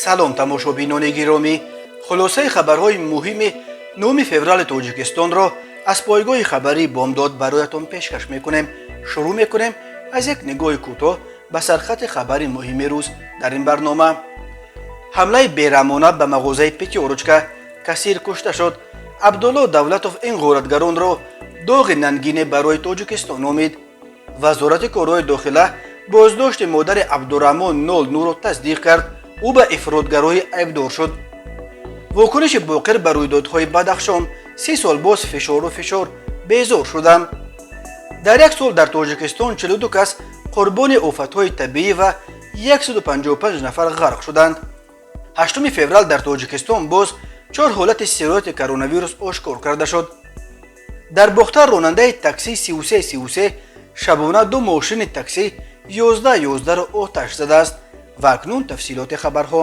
салом тамошобинони гиромӣ, хулосаи хабарҳои муҳими 9 феврали тоҷикистонро аз пойгоҳи хабарии бомдод бароятон пешкаш мекунем. шурӯъ мекунем аз як нигоҳи кӯтоҳ ба сархати хабари муҳими рӯз дар ин барнома. ҳамлаи бераҳмона ба мағозаи пятёрочка, касир кушта шуд. абдулло давлатов ин ғоратгаронро доғи нангине барои тоҷикистон номид. вазорати корҳои дохила боздошти модари абдураҳмон нурро тасдиқ кард. ӯ ба ифротгароӣ айбдор шуд. вокуниши боқир ба рӯйдодҳои бадахшон, 30 сол боз фишору фишор безор шудам. дар як сол дар тоҷикистон 42 кас қурбони офатҳои табиӣ ва 155 нафар ғарқ шуданд. 8 феврал дар тоҷикистон боз 4 ҳолати сирояти коронавирус ошкор карда шуд. дар бохтар ронандаи такси 3333 шабона 2 мошини такси 1111-ро оташ задааст. ва акнун тафсилоти хабарҳо.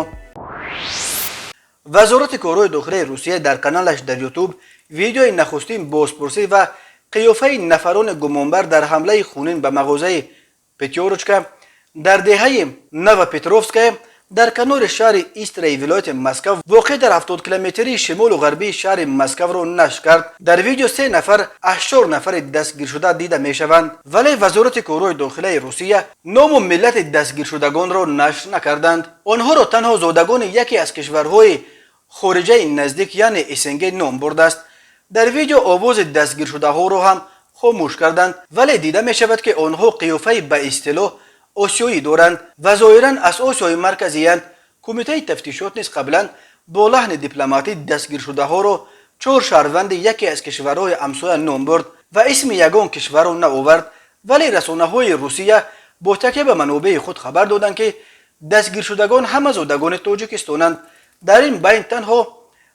вазорати корҳои дохилаи русия дар каналаш дар ютуб видеои нахустин бозпурсӣ ва қиёфаи нафарони гумонбар дар ҳамлаи хунин ба мағозаи пятёрочка дар деҳаи новопетровская дар канори шаҳри истраи вилояти Москав воқеъ дар 70 километрии шимолу ғарбии шаҳри Москавро нашр кард. дар видео 3 нафар аз 4 нафари дастгиршуда дида мешаванд, вале вазорати корҳои дохилаи русия ному миллати дастгиршудагонро нашр накарданд. онҳоро танҳо зодагони яке аз кишварҳои хориҷаи наздик яъне СНГ ном бурдааст. дар видео овози дастгиршудаҳоро ҳам хомӯш карданд, вале дида мешавад ки онҳо қиёфаи ба истилоҳ осиёӣ доранд ва зоҳиран аз осиёи марказиянд. кумитаи тафтишот низ қаблан бо лаҳни дипломатӣ дастгиршудаҳоро 4 шаҳрванди яке аз кишварҳои ҳамсоя ном бурд ва исми ягон кишварро наовард, вале расонаҳои русия бо такя ба манобеи худ хабар доданд ки дастгиршудагон ҳама зодагони тоҷикистонанд. дар ин байн танҳо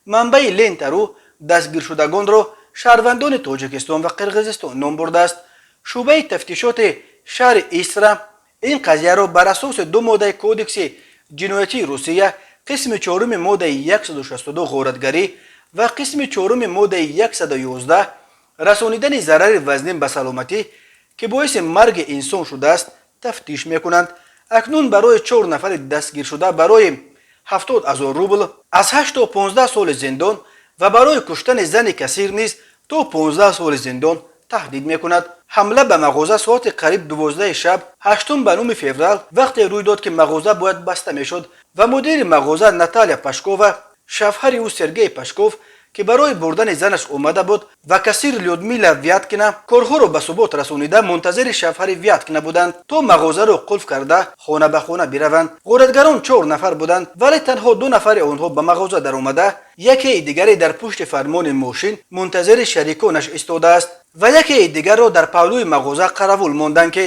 манбаи лентару дастгиршудагонро шаҳрвандони тоҷикистон ва қирғизистон ном бурдааст. шӯъбаи тафтишоти шаҳри истра ин қазияро бар асоси 2 моддаи кодекси ҷиноятии русия, қисми 4 моддаи 162 ғоратгарӣ ва қисми 4 моддаи 111 расонидани зарари вазнин ба саломатӣ ки боиси марги инсон шудааст тафтиш мекунанд. акнун барои 4 нафари дастгиршуда барои 70 000 рубл аз 8 то 15 соли зиндон ва барои куштани зани касир низ то 15 соли зиндон таҳдид мекунад. ҳамла ба мағоза соати қариб 12 шаб 8 ба 9 феврал вақте рӯй дод ки мағоза бояд баста мешуд ва мудири мағоза Наталья Пашкова, шавҳари ӯ Сергей Пашков ки барои бурдани занаш омада буд ва касир Людмила Вяткина корҳоро ба субот расонида мунтазири шавҳари Вяткина буданд то мағозаро қулф карда хона ба хона бираванд. ғоратгарон 4 нафар буданд, вале танҳо 2 нафари онҳо ба мағоза даромада, якеи дигаре дар пушти фармони мошин мунтазири шариконаш истодааст ва якеи дигарро дар павлӯи мағоза қаравул монданд ки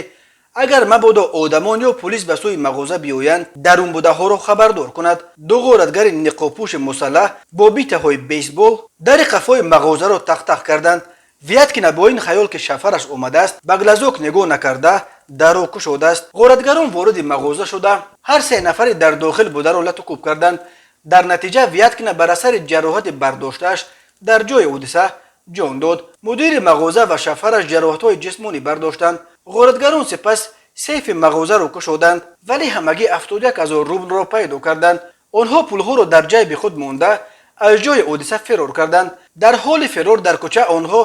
агар мабодо одамон ё пулис ба сӯи мағоза биёянд дарунбудаҳоро хабардор кунад. 2 ғоратгари ниқобпӯши мусаллаҳ бо битаҳои бейсбол дари қафои мағозаро тақ-тақ карданд. Вяткина бо ин хаёл ки шафараш омадааст ба глазок нигоҳ накарда дарро кушодааст. ғоратгарон вориди мағоза шуда ҳар 3 нафари дар дохил бударо латукуб карданд. дар натиҷа Вяткина бар асари ҷароҳати бардоштааш дар ҷои ҳодиса ҷон дод. мудири мағоза ва шафараш ҷароҳатҳои ҷисмонӣ бардоштанд. ғоратгарон сипас сейфи мағозаро кушоданд, вале ҳамагӣ 71 000 рублро пайдо карданд. онҳо пулҳоро дар ҷайби худ монда аз ҷои ҳодиса фирор карданд. дар ҳоли фирор дар кӯча онҳо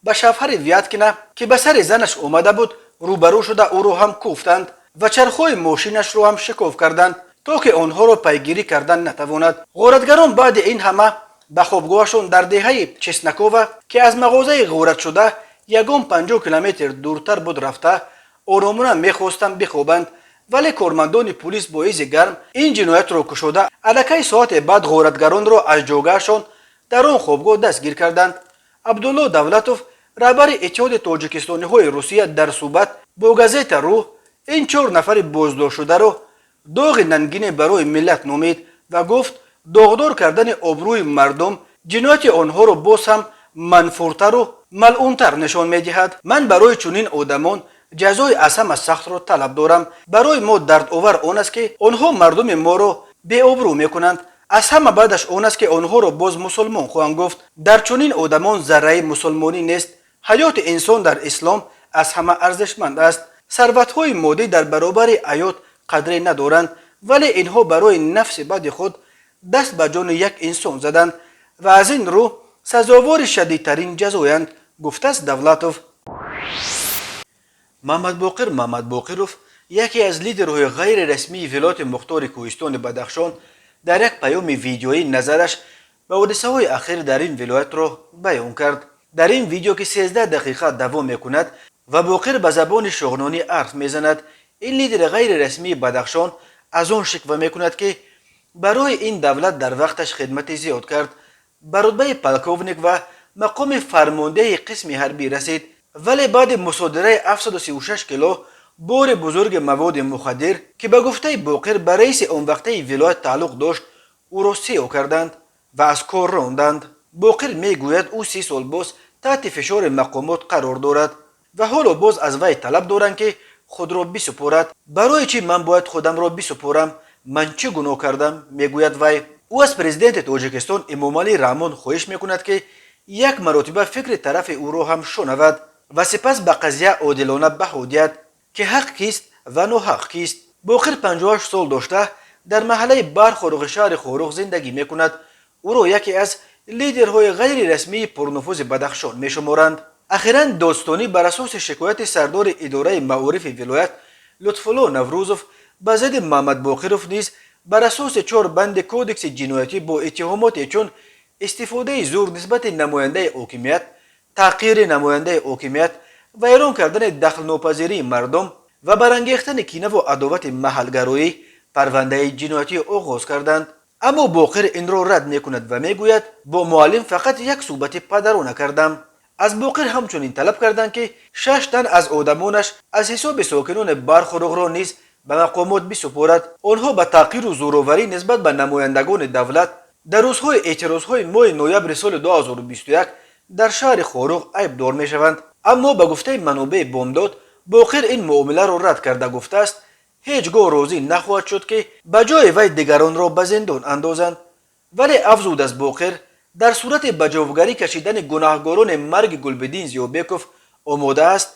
ба шавҳари Вяткина ки ба сари занаш омада буд рӯбарӯ шуда ӯро ҳам куфтанд ва чархҳои мошинашро ҳам шикоф карданд то ки онҳоро пайгирӣ кардан натавонад. ғоратгарон баъди ин ҳама ба хобгоҳашон дар деҳаи Чеснокова ки аз мағозаи ғоратшуда ягон 50 километр дуртар буд рафта оромона мехостанд бихобанд, вале кормандони пулис бо изи гарм ин ҷиноятро кушода аллакай соате баъд ғоратгаронро аз ҷогаашон дар он хобгоҳ дастгир карданд. абдулло давлатов раҳбари иттиҳоди тоҷикистониҳои русия дар суҳбат бо газета рӯ ин 4 нафари боздоштшударо доғи нангине барои миллат номид ва гуфт доғдор кардани обрӯи мардум ҷинояти онҳоро боз ҳам манфуртару малъунтар нишон медиҳад. ман барои чунин одамон ҷазои аз ҳама сахтро талаб дорам. барои мо дардовар он аст ки онҳо мардуми моро беобрӯ мекунанд. аз ҳама баъдаш он аст ки онҳоро боз мусулмон хоҳанд гуфт. дар чунин одамон зарраи мусулмонӣ нест. ҳаёти инсон дар ислом аз ҳама арзишманд аст. сарватҳои моддӣ дар баробари ҳаёт қадре надоранд ولی اینها برای نفس بد خود دست به جان یک انسان زدند و از این رو سزاوار شدیدترین جزایند، گفته است دولتوف. محمد باقروف یکی از لیدرهای غیر رسمی ولایت مختار کوهستان بدخشان در یک پیام ویدیویی نظرش به حادثه‌های اخیر در این ولایت را بیان کرد. در این ویدیو که 13 دقیقه دوام میکند و باقر به زبان شغنانی حرف میزند، این لیدر غیر رسمی بدخشان از آن شکوه میکند که برای این دولت در وقتش خدمت زیاد کرد، به رتبه پلکوونیک و مقام فرمانده قسم حربی رسید، ولی بعد مصادره 736 کیلو بار بزرگ مواد مخدر که به گفته باقر به رئیس اون وقته ولایت تعلق داشت او را سیو کردند و از کار راندند. باقر میگوید او 30 سال باز تحت فشار مقامات قرار دارد و حالا باز از وی طلب دارند که خود را بسپارد. برای چی من باید خودم را بسپارم؟ من چه گناه کردم؟ میگوید وی. او از پرزیدنت تاجیکستان امامعلی رحمان خواهش میکند که یک مرتبه فکر طرف او را هم شنود و سپس به قضیه عادلانه بها دهد که حق کیست و ناحق کیست. باقر 58 سال داشته در محله برخوروغ شهر خوروغ زندگی میکند. او را یکی از لیدرهای غیر رسمی پرنفوذ بدخشان میشمارند. اخیراً دادستانی بر اساس شکایت سردار اداره معارف ولایت لطفالله نوروزوف به ضد محمد باقروف نیز بر اساس 4 بند کودکس جنایتی با اتهامات چون استفاده زور نسبت نماینده حاکمیت، تحقیر نماینده حاکمیت، ویران کردن دخل ناپذیری مردم و برانگیختن کینه و عداوت محلگرایی پرونده جنایتی آغاز کردند. اما باقر این را رد میکند و میگوید با معلم فقط یک صحبت پدرانه کردم. از باقر همچنین طلب کردند که 6 تن از آدمانش از حساب ساکنان برخوروغ را نیز به مقامات بسپارد. آنها به تحقیر و زورآوری نسبت به نمایندگان دولت در روزهای اعتراضهای ماه نوامبر سال 2021 در شهر خوروغ عیبدار میشوند. اما به گفته منابع بامداد باقر این معامله را رد کرده گفته است هیچگاه راضی نخواهد شد که به جای وی دیگران را به زندان اندازند. ولی افزود از باقر در صورت به جوابگری کشیدن گناهکاران مرگ گلبدین زیابکوف آماده است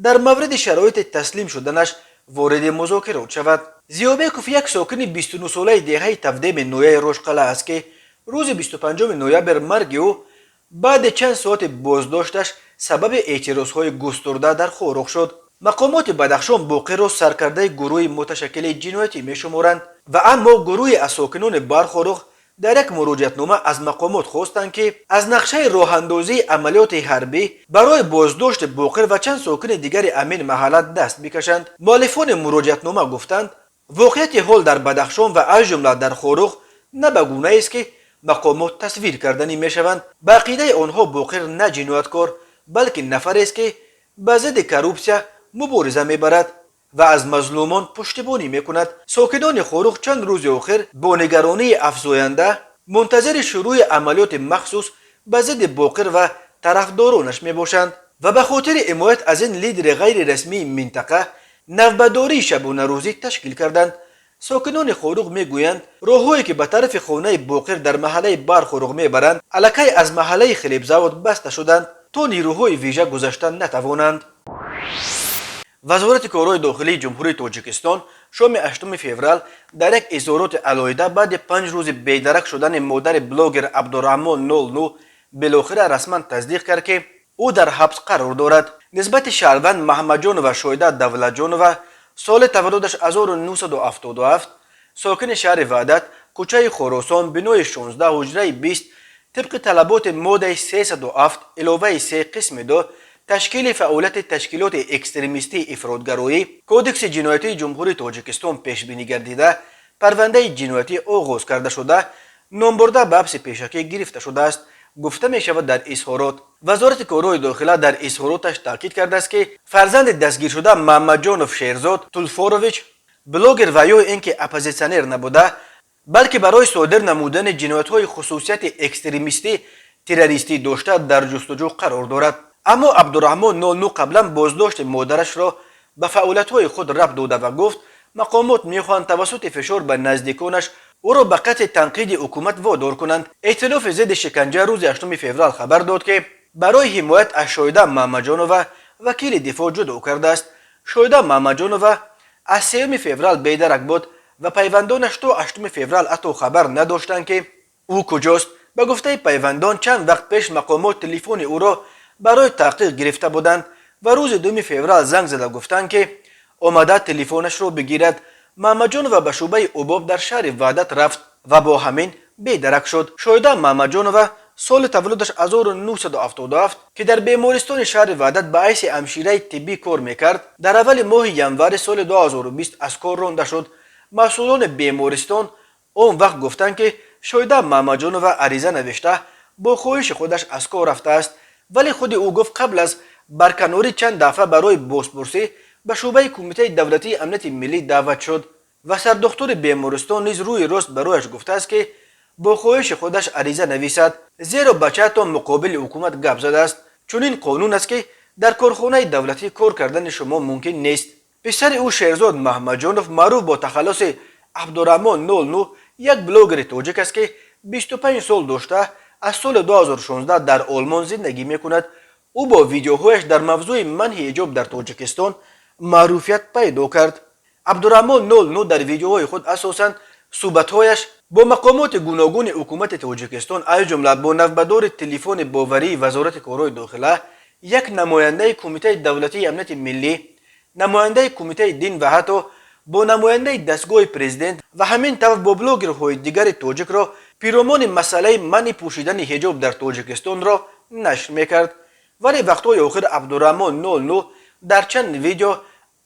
در مورد شرایط تسلیم شدنش وارد مذاکرات شود. زیابکوف یک ساکن 29 ساله دهه 17 نویه روشقلعه است که روز 25 نوامبر مرگ او بعد چند ساعت بازداشتش سبب اعتراضهای گسترده در خوروغ شد. مقامات بدخشان باقر را سرکرده گروه متشکل جنایتی میشمارند و اما گروه از ساکنان برخوروغ در یک مراجعتنامه از مقامات خواستند که از نقشه راهاندازی عملیات حربی برای بازداشت باقر و چند ساکن دیگر امین محله دست بکشند. مؤلفان مراجعتنامه گفتند واقعیت حال در بدخشان و از جمله در خوروغ نه به گونه‌ای است که مقامات تصویر کردنی میشوند. به عقیده آنها باقر نه جنایتکار بلکه نفری است که به ضد کروپسیا مبارزه میبرد و از مظلومان پشتیبانی میکند. ساکنان خوروغ چند روز آخر با نگرانی افزاینده منتظر شروع عملیات مخصوص به ضد باقر و طرفدارانش میباشند و به خاطر حمایت از این لیدر غیر رسمی منطقه نوبه‌داری شبانه روزی تشکیل کردند. ساکنان خوروغ میگویند راههایی که به طرف خانه باقر در محله برخوروغ میبرند الکی از محله خلیبزاد بسته شدند تا نیروهای ویژه گذشتن نتوانند. وزارت کارهای داخلی جمهوری تاجیکستان شام 8 فوریه در یک اظهارات علیحده بعد 5 روز بیدرک شدن مادر بلاگر عبدالرحمن 09 بالاخره رسما تصدیق کرد که او در حبس قرار دارد. نسبت شهروند محمد جان و شایده دولت جان و سال تولدش 1977 ساکن شهر وحدت کوچه خراسان بنای 16 حجره 20 طبق طلبات ماده 307 علاوه 3 قسم 2 تشکیل فعالیت تشکیلات اکستریمیستی افراطگرایی کودکس جنایتی جمهوری تاجیکستان پیش بینی گردیده پرونده جنایتی آغاز کرده شده نامبرده به حبس پیشکی گرفته شده است. گفته می شود در اظهارات وزارت کارهای داخله در اظهاراتش تاکید کرده است که فرزند دستگیر شده محمد جانوف شیرزاد تولفارویچ بلاگر و یا اینکه اپوزیسیونر نبوده بلکه برای صادر نمودن جنایت‌های خصوصیت اکستریمیستی تروریستی داشته در جستجو قرار دارد. اما عبدالرحمن 09 قبلا بازداشت مادرش را به فعالیت‌های خود ربط داده و گفت مقامات میخواهند توسط فشار به نزدیکانش او را به قطع تنقید حکومت وادار کنند. ائتلاف ضد شکنجه روز 8 فوریه خبر داد که برای حمایت از شایده محمدجانوف وکیل دفاع جدا کرده است. شایده محمدجانوف از 3 فوریه بیدرک بود و پیوندانش تا 8 فوریه حتی خبر نداشتند که او کجاست. به گفته پیوندان چند وقت پیش مقامات تلفن او را برای تحقیق گرفته بودند و روز 2 فوریه زنگ زده گفتند که آمده تلفنش را بگیرد. محمد جانو به شعبه اوباب در شهر وحدت رفت و با همین بیدرک شد. شایده محمد جانو سال تولدش 1977 که در بیمارستان شهر وحدت به حیث همشیره طبی کار میکرد در اول ماه ینور سال 2020 از کار رانده شد. مسئولان بیمارستان اون وقت گفتند که شایده محمد جانو عریضه نوشته با خواهش خودش از کار رفته است، ولی خود او گفت قبل از برکناری چند دفعه برای بازپرسی به شعبه کمیته دولتی امنیت ملی دعوت شد و سردختر بیمارستان نیز روی راست برایش گفته است که با خواهش خودش عریضه نویسد، زیرا بچه تا مقابل حکومت گپ زده است. چون این قانون است که در کارخانه دولتی کار کردن شما ممکن نیست. پسر او شهرزاد محمد جانو معروف با تخلص عبدالرحمن 09 یک بلاگر تاجیک است که 25 سال داشته از سال 2016 در آلمان زندگی میکند. او با ویدیوهایش در موضوع منع حجاب در تاجیکستان معروفیت پیدا کرد. عبدالرحمن 09 در ویدیوهای خود اساساً صحبت‌هایش با مقامات گوناگون حکومت تاجیکستان از جمله با نوبدار تلفن باوری وزارت کارهای داخله، یک نماینده کمیته دولتی امنیت ملی، نماینده کمیته دین و حتی با نماینده دستگاه پرزیدنت و همین طور با بلاگرهای دیگر تاجیک را پیرامون مسئله منع پوشیدن حجاب در تاجیکستان را نشر میکرد. ولی وقتهای آخر عبدالرحمن 09 در چند ویدیو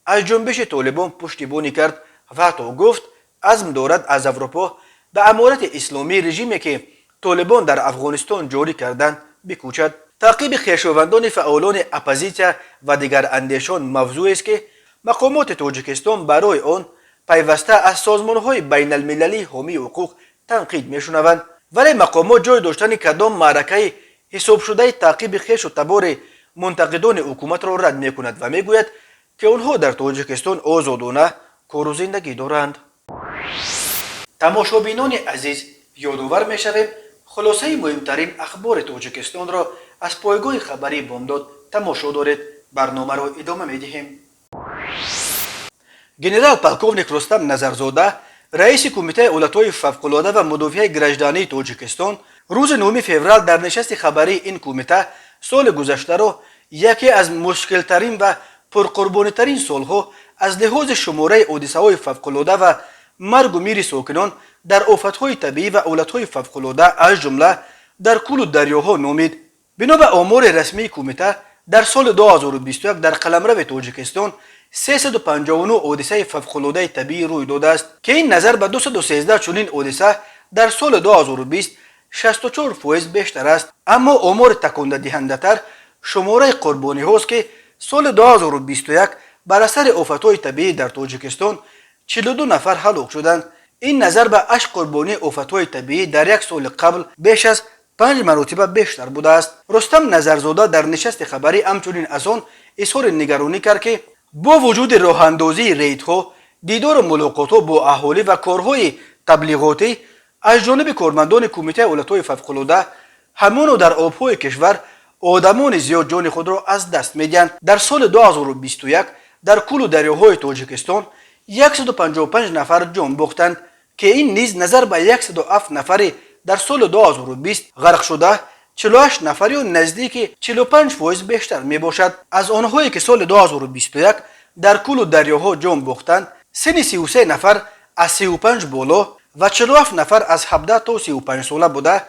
از جنبش طالبان پشتیبانی کرد و حتی گفت عزم دارد از اروپا به امارت اسلامی رژیمی که طالبان در افغانستان جاری کردند بکوشد. تعقیب خویشاوندان فعالان اپوزیسیون و دیگر اندیشان موضوعی است که مقامات تاجیکستان برای آن پیوسته از سازمان‌های بین المللی حامی حقوق تنقید می‌شنوند، ولی مقامات جای داشتن کدام معرکه حساب شده تعقیب خویش و تبار منتقدان حکومت را رد می‌کند و می‌گوید که آنها در تاجیکستان آزادانه کار و زندگی دارند. تماشابینان عزیز، یادآور می‌شویم خلاصه مهمترین اخبار تاجیکستان را از پایگاه خبری بامداد تماشا دارید. برنامه را ادامه می‌دهیم. گنرال پالکوونیک رستم نظرزاده رئیس کمیته حالت‌های فوق‌العاده و مدافع گرجدانی تاجیکستان روز 9 فوریه در نشست خبری این کمیته سال گذشته را یکی از مشکل‌ترین و پرقربانی‌ترین سالها از لحاظ شماره حادثه‌های فوق‌العاده و مرگ و میر ساکنان در آفت‌های طبیعی و حالت‌های فوق‌العاده از جمله در کل دریاها نامید. بنا به آمار رسمی کمیته در سال 2021 در قلمرو تاجیکستان 359 حادثه فوق‌العاده طبیعی روی داده است که این نظر به 213 چنین حادثه در سال 2020 64% بیشتر است. اما آمار تکان دهنده تر شماره قربانی هاست که سال 2021 بر اثر آفت‌های طبیعی در تاجیکستان 42 نفر هلاک شدند. این نظر به 8 قربانی آفت‌های طبیعی در یک سال قبل بیش از 5 مرتبه بیشتر بوده است. رستم نظرزاده در نشست خبری همچنین از آن اظهار نگرانی کرد که با وجود راه اندازی ریدها، دیدار و ملاقات‌ها با اهالی و کارهای تبلیغاتی از جانب کارمندان کمیته حالت‌های فوق‌العاده، همانو در آب‌های کشور آدمان زیاد جان خود را از دست می‌دهند. در سال 2021 در کل دریاهای تاجیکستان 155 نفر جان باختند که این نیز نظر به 107 نفر در سال 2020 غرق شده 48 نفر یا نزدیک 45% بیشتر می باشد. از آنهایی که سال 2021 در کل دریاها جان باختند، سن 33 نفر از 35 بالا و 47 نفر از 17 تا 35 ساله بوده،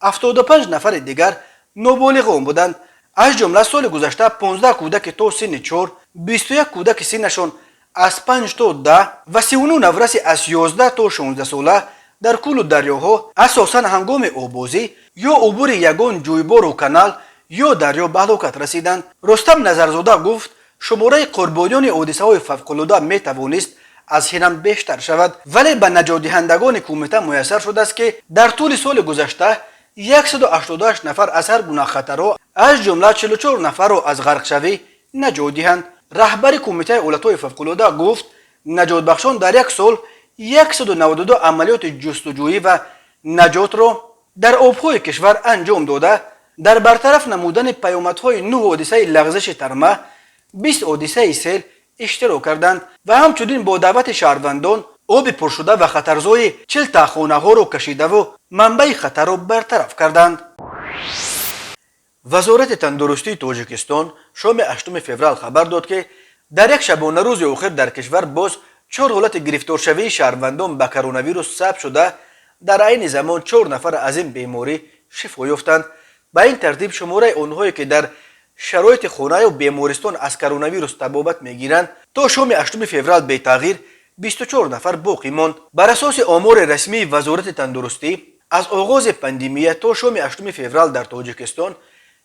75 نفر دیگر نابالغان بودند. از جمله سال گذشته 15 کودک تا سن 4، 21 کودک سنشان از 5 تا 10 و 39 نفرسی از 11 تا 16 ساله در کل دریاها اساساً هنگام آبازی یا عبور یگان جویبار و کانال یا دریا به هلاکت رسیدند. رستم نظرزاده گفت شماره قربانیان حادثه‌های فوق‌العاده می توانست از این بیشتر شود، ولی به نجات دهندگان کمیته میسر شده است که در طول سال گذشته 188 نفر از هر گونه خطرها از جمله 44 نفر را از غرق شوی نجات دهند. رهبر کمیته حالت‌های فوق‌العاده گفت نجات بخشان در یک سال 192 عملیات جستجویی و نجات را در آب‌های کشور انجام داده، در برطرف نمودن پیامدهای 9 حادثه لغزش ترمه، 20 حادثه سیل اشتراک کردند و همچنین با دعوت شهروندان آب پرشده و خطرزای 40 تا خانه ها را کشیده و منبع خطر را برطرف کردند. وزارت تندرستی تاجیکستان شام 8 فوریه خبر داد که در یک شبانه روز آخر در کشور باز 4 حالت گرفتارشوی شهروندان به کرونا ویروس ثبت شده. در عین زمان 4 نفر از این بیماری شفا یافتند. به این ترتیب شماره آنهایی که در شرایط خانه و بیمارستان از کرونا ویروس تبابت میگیرند تا شام 8 فوریه به تغییر 24 نفر باقی ماند. بر اساس آمار رسمی وزارت تندرستی از آغاز پاندمی تا شام 8 فوریه در تاجیکستان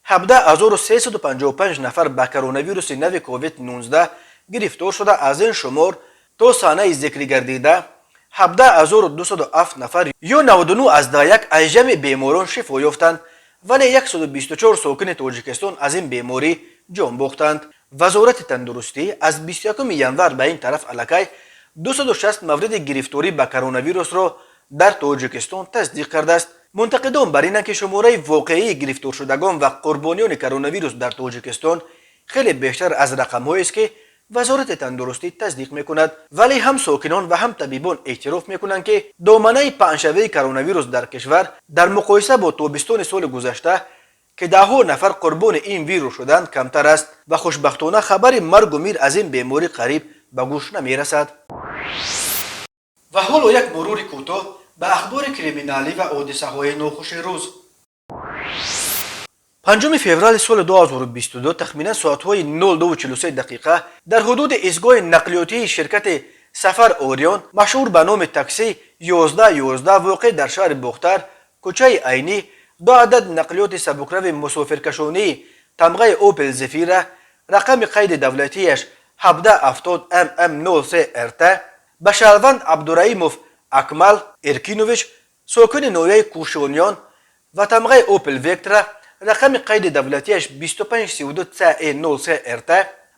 17355 نفر به کرونا ویروس نو کووید 19 گرفتار شده. از این شمار تا سانحه ذکر گردیده 17207 نفر یا 99 از یک از جمع بیماران شفا یافتند، ولی 124 ساکن تاجیکستان از این بیماری جان باختند. وزارت تندرستی از 21 ژانویه به این طرف الکی 260 مورد گرفتاری به کرونا ویروس را در تاجیکستان تصدیق کرده است. منتقدان بر اینند که شماره واقعی گرفتار شدگان و قربانیان کرونا ویروس در تاجیکستان خیلی بیشتر از رقم‌هایی است که وزارت تندرستی تصدیق میکند، ولی هم ساکنان و هم طبیبان اعتراف میکنند که دامنه پنجشنبه کرونا ویروس در کشور در مقایسه با تابستان سال گذشته که 10 نفر قربان این ویروس شدند کمتر است و خوشبختانه خبر مرگ و میر از این بیماری قریب به گوش نمیرسد. و حالا یک مرور کوتاه به اخبار کریمینالی و حادثه های ناخوش روز. 5 فوریه سال 2022 تخمینا ساعت‌های 02:43 دقیقه در حدود ایستگاه نقلیاتی شرکت سفر اوریون مشهور به نام تاکسی 1111 واقع در شهر بختر کوچه عینی 2 عدد نقلیات سبکرو مسافرکشانی تمغه اوپل زفیره رقم قید دولتیش 1770 MM03 RT به شهروند عبدالرحیموف اکمل ارکینوویچ ساکن نویه کوشونیان و تمغه اوپل ویکترا رقم قید دولتیش 2532 RT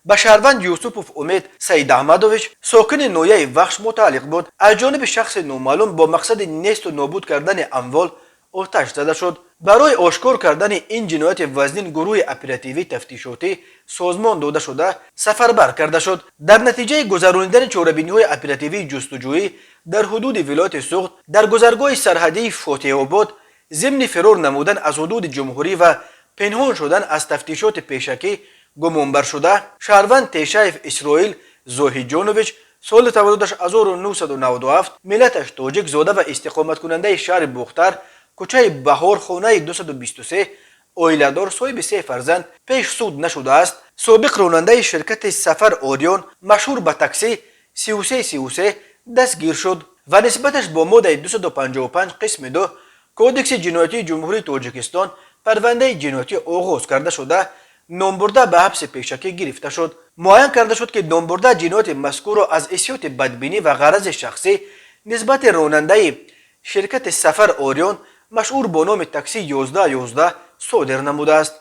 به شهروند یوسفوف امید سید احمدویچ ساکن نویه وخش متعلق بود. از جانب شخص نامعلوم با مقصد نیست و نابود کردن اموال آتش زده شد. برای آشکار کردن این جنایت وزنین گروه اپراتیوی تفتیشاتی سازمان داده شده سفربر کرده شد. در نتیجه گذرانیدن چاره‌بینی‌های اپراتیوی جستجویی در حدود ولایت سوخت در گذرگاه سرحدی فاتح آباد ضمن فرار نمودن از حدود جمهوری و پنهان شدن از تفتیشات پیشکی گمانبر شده شهروند تیشایف اسرائیل زوهیجانوویچ سال تولدش 1997 ملتش تاجیک زاده و استقامت کننده شهر بختر کوچه بهار خانه 223 اویلادار صاحب 3 فرزند پیش سود نشده است. سابق راننده شرکت سفر اوریون مشهور به تاکسی 3333 دستگیر شد و نسبتش با ماده 255 قسم 2 کودکس جنایتی جمهوری تاجیکستان پرونده جنایتی آغاز کرده شده نامبرده به حبس پیشکی گرفته شد. معین کرده شد که نامبرده جنایت مذکور را از حیثیت بدبینی و غرض شخصی نسبت راننده شرکت سفر اوریون مشهور با نام تاکسی 1111 صادر نموده است.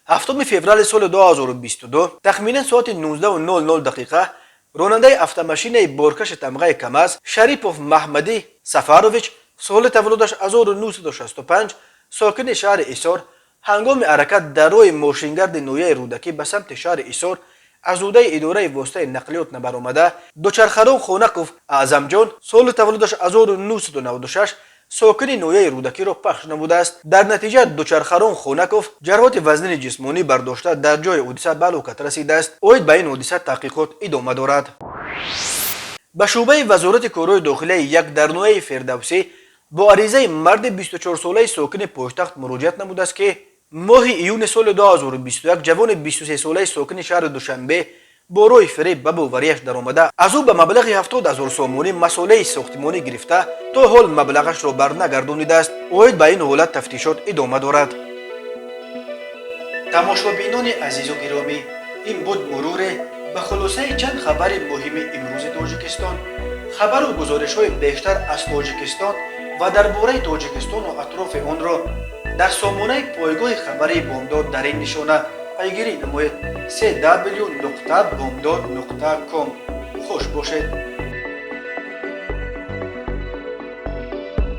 7 فوریه سال 2022 تخمینا ساعت 19:00 دقیقه راننده افت-ماشین بارکش تمغه کماز شریپوف محمدی سفاروویچ سال تولدش 1965 ساکن شهر ایسار هنگام حرکت در روی ماشینگرد نویه رودکی به سمت شهر ایسار از عهده اداره واسطه نقلیات نبرآمده دوچرخه‌ران خانقوف اعظم جان سال تولدش 1996 ساکن نویه رودکی را پخش نموده است. در نتیجه دوچرخه‌ران خانقوف جراحت وزن جسمانی برداشته در جای حادثه به هلاکت رسیده است. اوید به این حادثه تحقیقات ادامه دارد. به شعبه وزارت کارهای داخلی یک در نویه فردوسی با عریضه مرد 24 ساله ساکن پایتخت مراجعت نموده است که ماه ایون سال 2021 جوان 23 ساله ساکن شهر دوشنبه با روی فریب به باوریش در آمده از او به مبلغ 70,000 سومانی مسئله ساختمانی گرفته تا حال مبلغش را برنگردانیده است. اوید به این حالت تفتیشات ادامه دارد. تماشابینان عزیز و گرامی، این بود مرور به خلاصه چند خبر مهم امروز تاجیکستان. خبر و گزارش های بیشتر از تاجیکستان و درباره تاجیکستان و اطراف آن را در سامانه پایگاه خبری بامداد در این نشانه پیگیری نمایید: www.bomdad.com. خوش باشید.